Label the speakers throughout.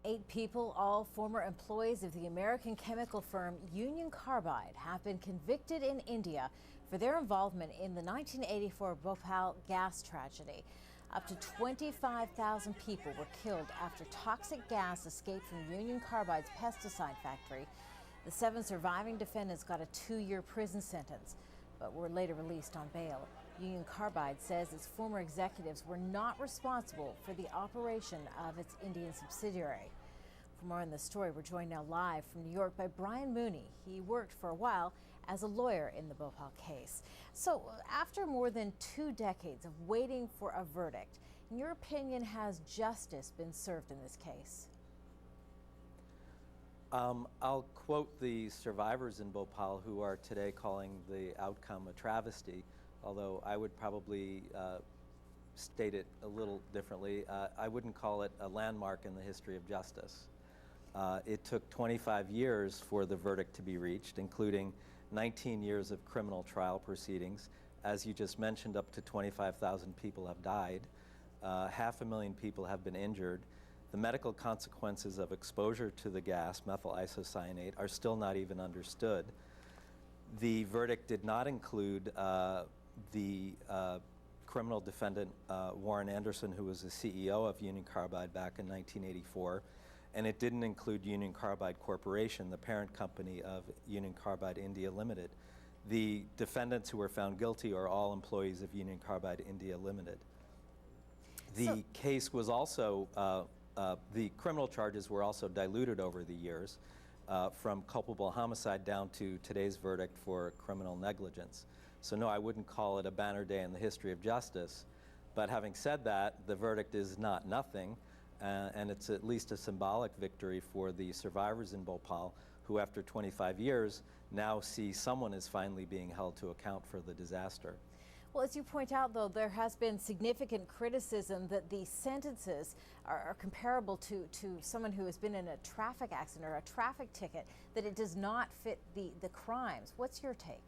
Speaker 1: 8 people, all former employees of the American chemical firm Union Carbide, have been convicted in India for their involvement in the 1984 Bhopal gas tragedy. Up to 25,000 people were killed after toxic gas escaped from Union Carbide's pesticide factory. The 7 surviving defendants got a 2-year prison sentence, but were later released on bail. Union Carbide says its former executives were not responsible for the operation of its Indian subsidiary. For more on this story, we're joined now live from New York by Brian Mooney. He worked for a while as a lawyer in the Bhopal case. So after more than 2 decades of waiting for a verdict, in your opinion, has justice been served in this case?
Speaker 2: I'll quote the survivors in Bhopal who are today calling the outcome a travesty, although I would probably state it a little differently. I wouldn't call it a landmark in the history of justice. It took 25 years for the verdict to be reached, including 19 years of criminal trial proceedings. As you just mentioned, up to 25,000 people have died. 500,000 people have been injured. The medical consequences of exposure to the gas, methyl isocyanate, are still not even understood. The verdict did not include the criminal defendant, Warren Anderson, who was the CEO of Union Carbide back in 1984, and it didn't include Union Carbide Corporation, the parent company of Union Carbide India Limited. The defendants who were found guilty are all employees of Union Carbide India Limited. The case was also the criminal charges were also diluted over the years from culpable homicide down to today's verdict for criminal negligence. So no, I wouldn't call it a banner day in the history of justice. But having said that, the verdict is not nothing, and it's at least a symbolic victory for the survivors in Bhopal, who after 25 years now see someone is finally being held to account for the disaster.
Speaker 1: Well, as you point out, though, there has been significant criticism that the sentences are comparable to someone who has been in a traffic accident or a traffic ticket, that it does not fit the crimes. What's your take?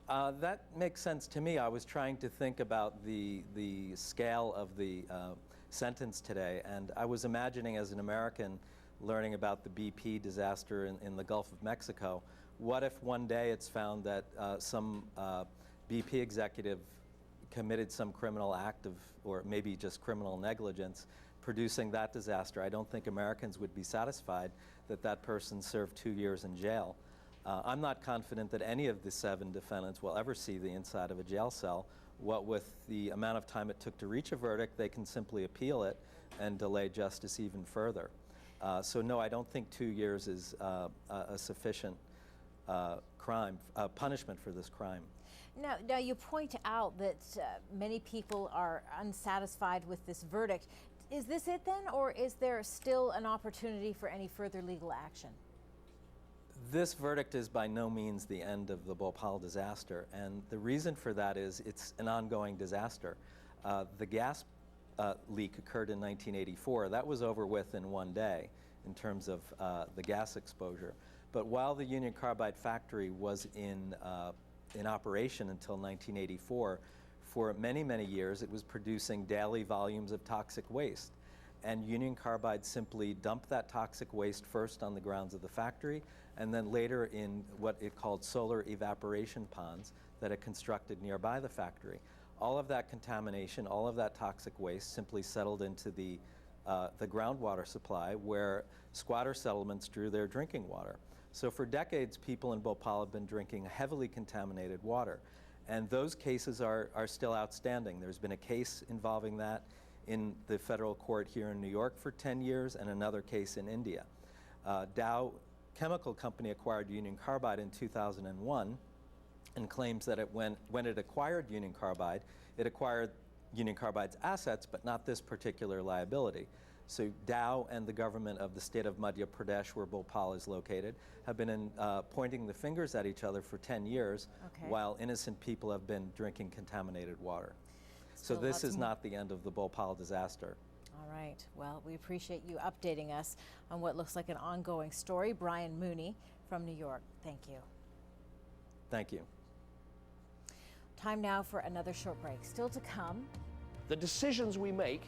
Speaker 2: That makes sense to me. I was trying to think about the scale of the sentence today, and I was imagining, as an American learning about the BP disaster in the Gulf of Mexico, what if one day it's found that some BP executive committed some criminal act or maybe just criminal negligence, producing that disaster? I don't think Americans would be satisfied that that person served 2 years in jail. I'm not confident that any of the 7 defendants will ever see the inside of a jail cell. What with the amount of time it took to reach a verdict, they can simply appeal it and delay justice even further. So no, I don't think 2 years is a sufficient punishment for this crime.
Speaker 1: Now you point out that many people are unsatisfied with this verdict. Is this it then, or is there still an opportunity for any further legal action?
Speaker 2: This verdict is by no means the end of the Bhopal disaster, and the reason for that is it's an ongoing disaster. The gas leak occurred in 1984. That was over with in 1 day in terms of the gas exposure. But while the Union Carbide factory was in operation until 1984, for many, many years it was producing daily volumes of toxic waste. And Union Carbide simply dumped that toxic waste first on the grounds of the factory, and then later in what it called solar evaporation ponds that it constructed nearby the factory. All of that contamination, all of that toxic waste simply settled into the groundwater supply, where squatter settlements drew their drinking water. So for decades, people in Bhopal have been drinking heavily contaminated water. And those cases are still outstanding. There's been a case involving that in the federal court here in New York for 10 years, and another case in India. Dow Chemical Company acquired Union Carbide in 2001 and claims that when it acquired Union Carbide, it acquired Union Carbide's assets, but not this particular liability. So Dow and the government of the state of Madhya Pradesh, where Bhopal is located, have been pointing the fingers at each other for 10 years, while innocent people have been drinking contaminated water. So this is not the end of the Bhopal disaster.
Speaker 1: All right. Well, we appreciate you updating us on what looks like an ongoing story. Brian Mooney from New York, thank you.
Speaker 2: Thank you.
Speaker 1: Time now for another short break. Still to come.
Speaker 3: The decisions we make